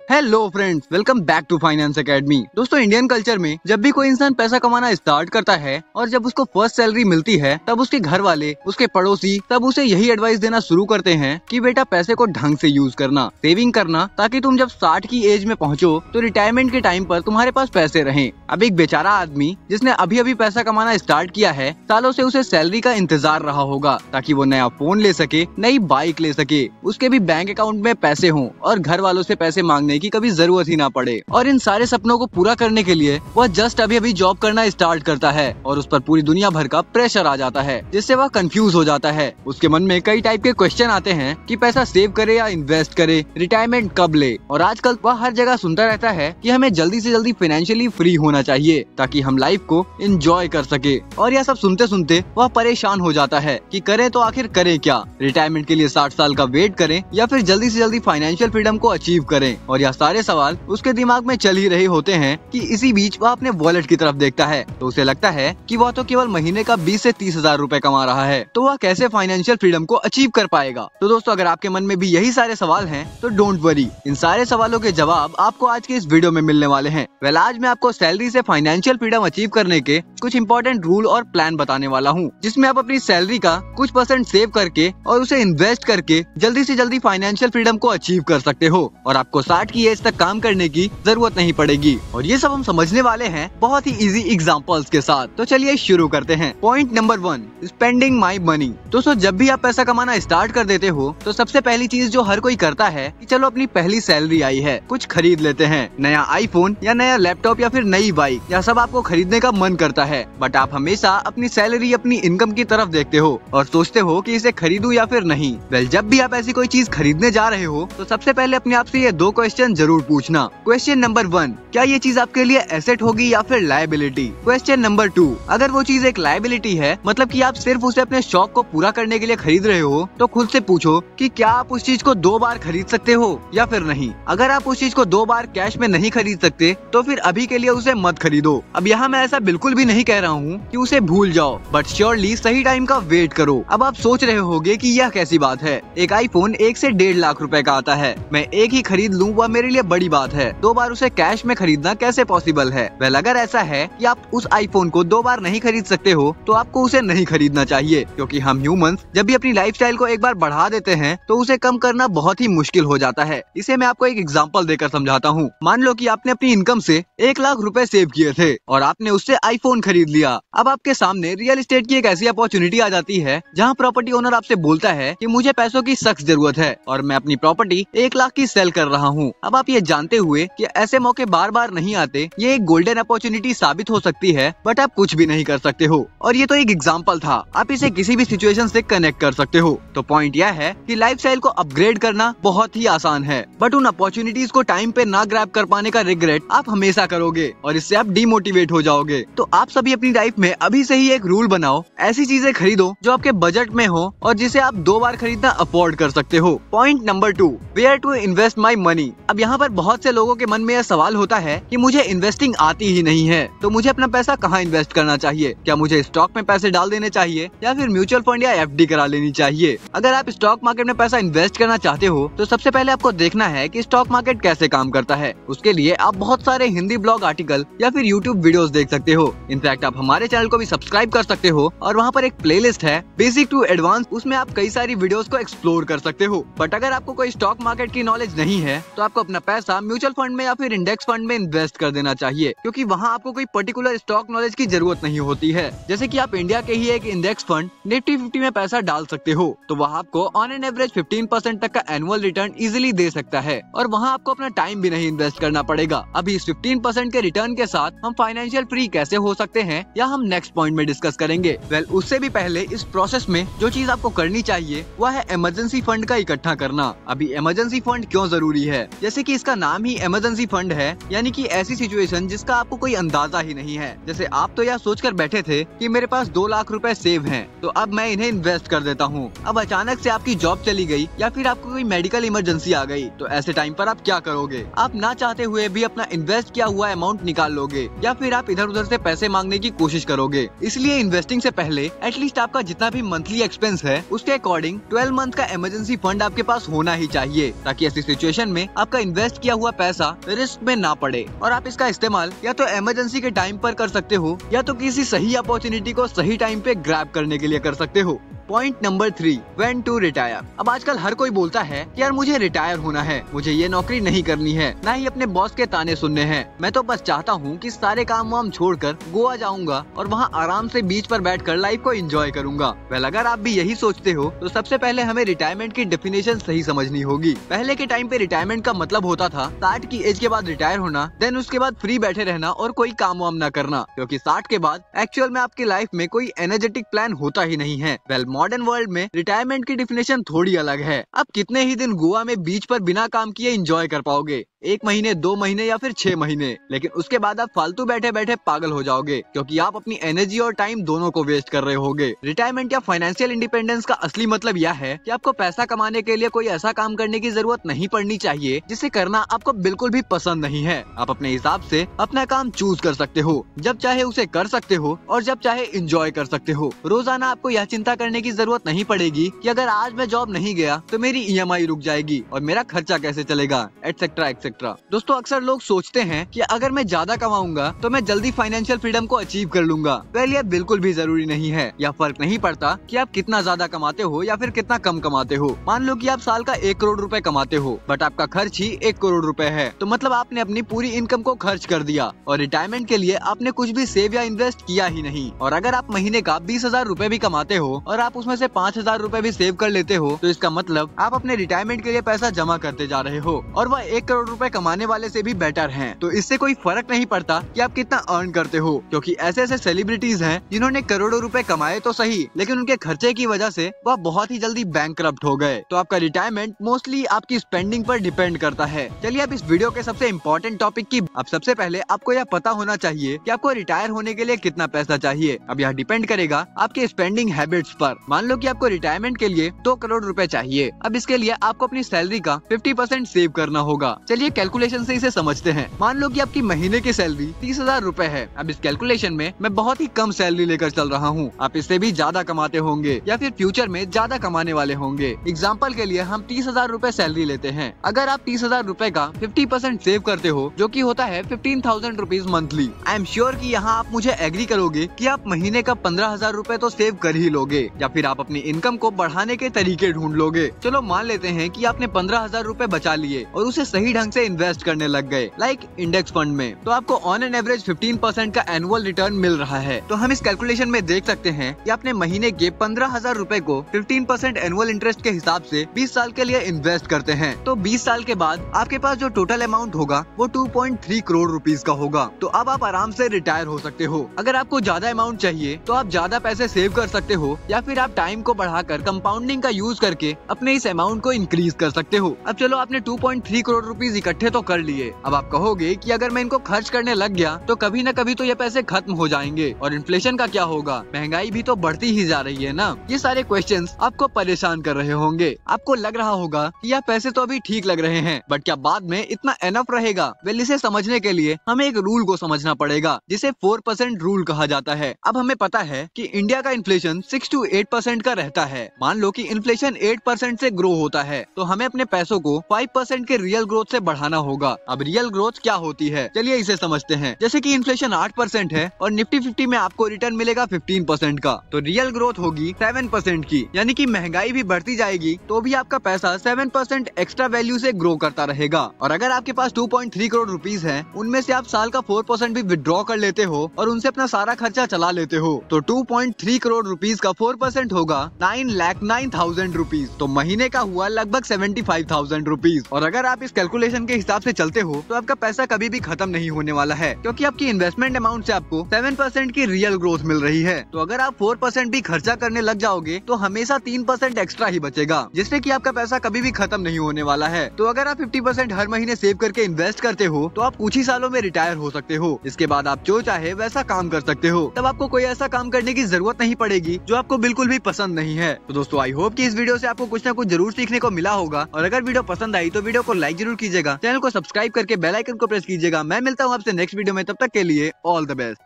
Hello friends, welcome back to Finance Academy. दोस्तों, Indian culture में जब भी कोई इंसान पैसा कमाना स्टार्ट करता है और जब उसको फर्स्ट सैलरी मिलती है, तब उसके घर वाले, उसके पड़ोसी सब उसे यही एडवाइस देना शुरू करते हैं कि बेटा पैसे को ढंग से यूज करना, सेविंग करना, ताकि तुम जब 60 की एज में पहुंचो तो रिटायरमेंट के टाइम पर तुम्हारे पास पैसे रहें। अब एक बेचारा आदमी जिसने अभी अभी पैसा कमाना स्टार्ट किया है, सालों से उसे सैलरी का इंतजार रहा होगा ताकि वो नया फोन ले सके, नई बाइक ले सके, उसके भी बैंक अकाउंट में पैसे हों और घर वालों से पैसे मांगने की कभी जरूरत ही ना पड़े। और इन सारे सपनों को पूरा करने के लिए वह जस्ट अभी अभी जॉब करना स्टार्ट करता है और उस पर पूरी दुनिया भर का प्रेशर आ जाता है, जिससे वह कंफ्यूज हो जाता है। उसके मन में कई टाइप के क्वेश्चन आते हैं कि पैसा सेव करे या इन्वेस्ट करे, रिटायरमेंट कब ले। और आजकल वह हर जगह सुनता रहता है कि हमें जल्दी से जल्दी फाइनेंशियली फ्री होना चाहिए ताकि हम लाइफ को एंजॉय कर सके। और यह सब सुनते सुनते वह परेशान हो जाता है कि करें तो आखिर करें क्या, रिटायरमेंट के लिए 60 साल का वेट करें या फिर जल्दी से जल्दी फाइनेंशियल फ्रीडम को अचीव करें। और यह सारे सवाल उसके दिमाग में चल ही रहे होते हैं कि इसी बीच वह अपने वॉलेट की तरफ देखता है तो उसे लगता है कि वह तो केवल महीने का 20 से 30 हजार रूपए कमा रहा है, तो वह कैसे फाइनेंशियल फ्रीडम को अचीव कर पाएगा। तो दोस्तों, अगर आपके मन में भी यही सारे सवाल हैं तो डोंट वरी, इन सारे सवालों के जवाब आपको आज के इस वीडियो में मिलने वाले हैं। आज मैं आपको सैलरी से फाइनेंशियल फ्रीडम अचीव करने के कुछ इंपॉर्टेंट रूल और प्लान बताने वाला हूँ, जिसमें आप अपनी सैलरी का कुछ % सेव करके और उसे इन्वेस्ट करके जल्दी से जल्दी फाइनेंशियल फ्रीडम को अचीव कर सकते हो और आपको 60 की एज तक काम करने की जरूरत नहीं पड़ेगी। और ये सब हम समझने वाले हैं बहुत ही इजी एग्जांपल्स के साथ। तो चलिए शुरू करते हैं। Point number 1, spending my money. दोस्तों, जब भी आप पैसा कमाना स्टार्ट कर देते हो तो सबसे पहली चीज जो हर कोई करता है कि चलो अपनी पहली सैलरी आई है, कुछ खरीद लेते हैं, नया आईफोन या नया लैपटॉप या फिर नई बाइक, या सब आपको खरीदने का मन करता है। बट आप हमेशा अपनी सैलरी, अपनी इनकम की तरफ देखते हो और सोचते हो कि इसे खरीदूं या फिर नहीं। वेल, जब भी आप ऐसी कोई चीज खरीदने जा रहे हो तो सबसे पहले अपने आप से ये 2 क्वेश्चन जरूर पूछना। क्वेश्चन नंबर 1, क्या ये चीज आपके लिए एसेट होगी या फिर लायबिलिटी। क्वेश्चन नंबर 2, अगर वो चीज एक लायबिलिटी है, मतलब कि आप सिर्फ उसे अपने शौक को पूरा करने के लिए खरीद रहे हो, तो खुद से पूछो कि क्या आप उस चीज को 2 बार खरीद सकते हो या फिर नहीं। अगर आप उस चीज को 2 बार कैश में नहीं खरीद सकते तो फिर अभी के लिए उसे मत खरीदो। अब यहाँ मैं ऐसा बिल्कुल भी नहीं कह रहा हूँ कि उसे भूल जाओ, बट श्योरली सही टाइम का वेट करो। अब आप सोच रहे होगे कि यह कैसी बात है, एक आईफोन 1 से 1.5 लाख रुपए का आता है, मैं एक ही खरीद लूँ वह मेरे लिए बड़ी बात है, 2 बार उसे कैश में खरीदना कैसे पॉसिबल है। वेल, अगर ऐसा है कि आप उस आईफोन को 2 बार नहीं खरीद सकते हो तो आपको उसे नहीं खरीदना चाहिए, क्योंकि हम ह्यूमंस जब भी अपनी लाइफस्टाइल को एक बार बढ़ा देते हैं तो उसे कम करना बहुत ही मुश्किल हो जाता है। इसे मैं आपको एक एग्जांपल देकर समझाता हूँ। मान लो कि आपने अपनी इनकम से 1 लाख रुपए सेव किए थे और आपने उससे आईफोन खरीद लिया। अब आपके सामने रियल एस्टेट की एक ऐसी अपॉर्चुनिटी आ जाती है जहाँ प्रॉपर्टी ओनर आपसे बोलता है कि मुझे पैसों की सख्त जरूरत है और मैं अपनी प्रॉपर्टी 1 लाख की सेल कर रहा हूँ। अब आप ये जानते हुए कि ऐसे मौके बार बार नहीं आते, ये एक गोल्डन अपॉर्चुनिटी साबित हो सकती है, बट आप कुछ भी नहीं कर सकते हो। और ये तो एक एग्जांपल था, आप इसे किसी भी सिचुएशन से कनेक्ट कर सकते हो। तो पॉइंट यह है कि लाइफस्टाइल को अपग्रेड करना बहुत ही आसान है, बट उन अपॉर्चुनिटीज को टाइम पे ना ग्रैब कर पाने का रिग्रेट आप हमेशा करोगे और इससे आप डिमोटिवेट हो जाओगे। तो आप सभी अपनी लाइफ में अभी से ही एक रूल बनाओ, ऐसी चीजें खरीदो जो आपके बजट में हो और जिसे आप 2 बार खरीदना अफोर्ड कर सकते हो। Point number 2, where to invest my money. अब यहाँ पर बहुत से लोगों के मन में यह सवाल होता है कि मुझे इन्वेस्टिंग आती ही नहीं है, तो मुझे अपना पैसा कहाँ इन्वेस्ट करना चाहिए। क्या मुझे स्टॉक में पैसे डाल देने चाहिए या फिर म्यूचुअल फंड या FD करा लेनी चाहिए। अगर आप स्टॉक मार्केट में पैसा इन्वेस्ट करना चाहते हो तो सबसे पहले आपको देखना है कि स्टॉक मार्केट कैसे काम करता है। उसके लिए आप बहुत सारे हिंदी ब्लॉग आर्टिकल या फिर यूट्यूब वीडियोस देख सकते हो। इनफैक्ट आप हमारे चैनल को भी सब्सक्राइब कर सकते हो और वहाँ पर एक प्लेलिस्ट है बेसिक टू एडवांस, उसमें आप कई सारी वीडियोस को एक्सप्लोर कर सकते हो। बट अगर आपको कोई स्टॉक मार्केट की नॉलेज नहीं है तो आपको अपना पैसा म्यूचुअल फंड में या फिर इंडेक्स फंड में इन्वेस्ट कर देना चाहिए, क्योंकि वहाँ आपको कोई पर्टिकुलर स्टॉक नॉलेज की जरूरत नहीं होती है। जैसे कि आप इंडिया के ही एक इंडेक्स फंड निफ्टी 50 में पैसा डाल सकते हो, तो वहाँ आपको ऑन एन एवरेज 15% तक का एनुअल रिटर्न इजीली दे सकता है और वहाँ आपको अपना टाइम भी नहीं इन्वेस्ट करना पड़ेगा। अभी इस 15% के रिटर्न के साथ हम फाइनेंशियल फ्री कैसे हो सकते हैं या हम नेक्स्ट पॉइंट में डिस्कस करेंगे। वेल, उससे भी पहले इस प्रोसेस में जो चीज आपको करनी चाहिए वह है इमरजेंसी फंड का इकट्ठा करना। अभी इमरजेंसी फंड क्यों जरूरी है, जैसे कि इसका नाम ही इमरजेंसी फंड है, यानी कि ऐसी सिचुएशन जिसका आपको कोई अंदाजा ही नहीं है। जैसे आप तो यह सोचकर बैठे थे कि मेरे पास 2 लाख रुपए सेव हैं, तो अब मैं इन्हें इन्वेस्ट कर देता हूँ। अब अचानक से आपकी जॉब चली गई या फिर आपको कोई मेडिकल इमरजेंसी आ गई, तो ऐसे टाइम पर आप क्या करोगे। आप ना चाहते हुए भी अपना इन्वेस्ट किया हुआ अमाउंट निकाल लोगे या फिर आप इधर उधर से पैसे मांगने की कोशिश करोगे। इसलिए इन्वेस्टिंग से पहले एटलीस्ट आपका जितना भी मंथली एक्सपेंस है उसके अकॉर्डिंग 12 मंथ का इमरजेंसी फंड आपके पास होना ही चाहिए, ताकि ऐसी सिचुएशन में आपका आपका इन्वेस्ट किया हुआ पैसा रिस्क में ना पड़े और आप इसका इस्तेमाल या तो इमरजेंसी के टाइम पर कर सकते हो या तो किसी सही अपॉर्चुनिटी को सही टाइम पे ग्रैब करने के लिए कर सकते हो। Point number 3, when to retire. अब आजकल हर कोई बोलता है कि यार मुझे रिटायर होना है, मुझे ये नौकरी नहीं करनी है, ना ही अपने बॉस के ताने सुनने हैं। मैं तो बस चाहता हूँ कि सारे काम वाम छोड़कर गोवा जाऊंगा और वहाँ आराम से बीच पर बैठकर लाइफ को एंजॉय करूंगा। वेल, अगर आप भी यही सोचते हो तो सबसे पहले हमें रिटायरमेंट की डेफिनेशन सही समझनी होगी। पहले के टाइम पे रिटायरमेंट का मतलब होता था 60 की एज के बाद रिटायर होना, देन उसके बाद फ्री बैठे रहना और कोई काम वाम न करना, क्योंकि 60 के बाद एक्चुअल में आपकी लाइफ में कोई एनर्जेटिक प्लान होता ही नहीं है। वेल, मॉडर्न वर्ल्ड में रिटायरमेंट की डेफिनेशन थोड़ी अलग है। आप कितने ही दिन गोवा में बीच पर बिना काम किए एंजॉय कर पाओगे? 1 महीने, 2 महीने या फिर 6 महीने। लेकिन उसके बाद आप फालतू बैठे बैठे पागल हो जाओगे, क्योंकि आप अपनी एनर्जी और टाइम दोनों को वेस्ट कर रहे होगे। रिटायरमेंट या फाइनेंशियल इंडिपेंडेंस का असली मतलब यह है कि आपको पैसा कमाने के लिए कोई ऐसा काम करने की जरूरत नहीं पड़नी चाहिए जिसे करना आपको बिल्कुल भी पसंद नहीं है। आप अपने हिसाब से अपना काम चूज कर सकते हो, जब चाहे उसे कर सकते हो और जब चाहे एंजॉय कर सकते हो। रोजाना आपको यह चिंता करने की जरूरत नहीं पड़ेगी कि अगर आज मैं जॉब नहीं गया तो मेरी EMI रुक जाएगी और मेरा खर्चा कैसे चलेगा, एटसेट्रा एटसेट्रा। दोस्तों, अक्सर लोग सोचते हैं कि अगर मैं ज्यादा कमाऊंगा तो मैं जल्दी फाइनेंशियल फ्रीडम को अचीव कर लूंगा। वेल, यह बिल्कुल भी जरूरी नहीं है। यह फर्क नहीं पड़ता कि आप कितना ज्यादा कमाते हो या फिर कितना कम कमाते हो। मान लो कि आप साल का 1 करोड़ रुपए कमाते हो, बट आपका खर्च ही 1 करोड़ रुपए है, तो मतलब आपने अपनी पूरी इनकम को खर्च कर दिया और रिटायरमेंट के लिए आपने कुछ भी सेव या इन्वेस्ट किया ही नहीं। और अगर आप महीने का 20,000 रुपए भी कमाते हो और आप उसमें से 5,000 रुपए भी सेव कर लेते हो, तो इसका मतलब आप अपने रिटायरमेंट के लिए पैसा जमा करते जा रहे हो और वह 1 करोड़ रुपए कमाने वाले से भी बेटर हैं। तो इससे कोई फर्क नहीं पड़ता कि आप कितना अर्न करते हो, क्योंकि ऐसे ऐसे सेलिब्रिटीज हैं जिन्होंने करोड़ों रुपए कमाए तो सही, लेकिन उनके खर्चे की वजह से वह बहुत ही जल्दी बैंकक्रप्ट हो गए। तो आपका रिटायरमेंट मोस्टली आपकी स्पेंडिंग पर डिपेंड करता है। चलिए अब इस वीडियो के सबसे इम्पोर्टेंट टॉपिक की। अब सबसे पहले आपको यह पता होना चाहिए कि आपको रिटायर होने के लिए कितना पैसा चाहिए। अब यह डिपेंड करेगा आपके स्पेंडिंग हैबिट्स पर। मान लो कि आपको रिटायरमेंट के लिए 2 करोड़ रुपए चाहिए। अब इसके लिए आपको अपनी सैलरी का 50% सेव करना होगा। चलिए कैलकुलेशन से इसे समझते हैं। मान लो कि आपकी महीने की सैलरी 30,000 रुपए है। अब इस कैलकुलेशन में मैं बहुत ही कम सैलरी लेकर चल रहा हूँ। आप इससे भी ज्यादा कमाते होंगे या फिर फ्यूचर में ज्यादा कमाने वाले होंगे। एग्जाम्पल के लिए हम 30,000 रुपए सैलरी लेते हैं। अगर आप 30,000 रुपए का 50% सेव करते हो, जो कि होता है 15,000 rupees monthly, I am sure कि यहाँ आप मुझे एग्री करोगे कि आप महीने का 15,000 रुपए तो सेव कर ही लोगे, या फिर आप अपनी इनकम को बढ़ाने के तरीके ढूंढ लोगे। चलो मान लेते हैं कि आपने 15,000 रुपए बचा लिए और उसे सही ढंग से इन्वेस्ट करने लग गए, लाइक इंडेक्स फंड में, तो आपको ऑन एन एवरेज 15% का एनुअल रिटर्न मिल रहा है। तो हम इस कैलकुलेशन में देख सकते हैं कि आपने महीने के 15,000 रुपए को 15% एनुअल इंटरेस्ट के हिसाब से 20 साल के लिए इन्वेस्ट करते हैं। तो 20 साल के बाद आपके पास जो टोटल अमाउंट होगा वो 2.3 करोड़ रुपीस का होगा। तो अब आप आराम से रिटायर हो सकते हो। अगर आपको ज्यादा अमाउंट चाहिए तो आप ज्यादा पैसे सेव कर सकते हो, या फिर आप टाइम को बढ़ाकर कंपाउंडिंग का यूज करके अपने इस अमाउंट को इंक्रीज कर सकते हो। अब चलो, आपने 2.3 करोड़ रुपीस इकट्ठे तो कर लिए। अब आप कहोगे कि अगर मैं इनको खर्च करने लग गया तो कभी न कभी तो ये पैसे खत्म हो जाएंगे, और इन्फ्लेशन का क्या होगा, महंगाई भी तो बढ़ती ही जा रही है ना। ये सारे क्वेश्चंस आपको परेशान कर रहे होंगे। आपको लग रहा होगा कि यह पैसे तो अभी ठीक लग रहे हैं, बट क्या बाद में इतना एनफ रहेगा? वेल, इसे समझने के लिए हमें एक रूल को समझना पड़ेगा, जिसे 4% रूल कहा जाता है। अब हमें पता है कि इंडिया का इन्फ्लेशन 6 to 8% का रहता है। मान लो कि इन्फ्लेशन 8% से ग्रो होता है, तो हमें अपने पैसों को 5% के रियल ग्रोथ से बढ़ाना होगा। अब रियल ग्रोथ क्या होती है, चलिए इसे समझते हैं। जैसे कि इन्फ्लेशन 8% है और निफ्टी 50 में आपको रिटर्न मिलेगा 15% का, तो रियल ग्रोथ होगी 7% की। यानी कि महंगाई भी बढ़ती जाएगी तो भी आपका पैसा 7% एक्स्ट्रा वैल्यू से ग्रो करता रहेगा। और अगर आपके पास 2.3 करोड़ रुपीस है, उनमें से आप साल का 4% भी विड्रॉ कर लेते हो और उनसे अपना सारा खर्चा चला लेते हो, तो 2.3 करोड़ रुपीस का 4% होगा 9,09,000 रुपीज। तो महीने का हुआ लगभग 75,000 रुपीज। और अगर आप इस कैलकुलेशन के हिसाब से चलते हो तो आपका पैसा कभी भी खत्म नहीं होने वाला है, क्योंकि आपकी इन्वेस्टमेंट अमाउंट से आपको 7% की रियल ग्रोथ मिल रही है। तो अगर आप 4% भी खर्चा करने लग जाओगे तो हमेशा 3% एक्स्ट्रा ही बचेगा, जिससे कि आपका पैसा कभी भी खत्म नहीं होने वाला है। तो अगर आप 50% हर महीने सेव करके इन्वेस्ट करते हो तो आप कुछ ही सालों में रिटायर हो सकते हो। इसके बाद आप जो चाहे वैसा काम कर सकते हो। तब आपको कोई ऐसा काम करने की जरूरत नहीं पड़ेगी जो आपको बिल्कुल भी पसंद नहीं है। तो दोस्तों, आई होप कि इस वीडियो से आपको कुछ ना कुछ जरूर सीखने को मिला होगा। और अगर वीडियो पसंद आई तो वीडियो को लाइक जरूर कीजिएगा, चैनल को सब्सक्राइब करके बेल आइकन को प्रेस कीजिएगा। मैं मिलता हूँ आपसे नेक्स्ट वीडियो में, तब तक के लिए ऑल द बेस्ट।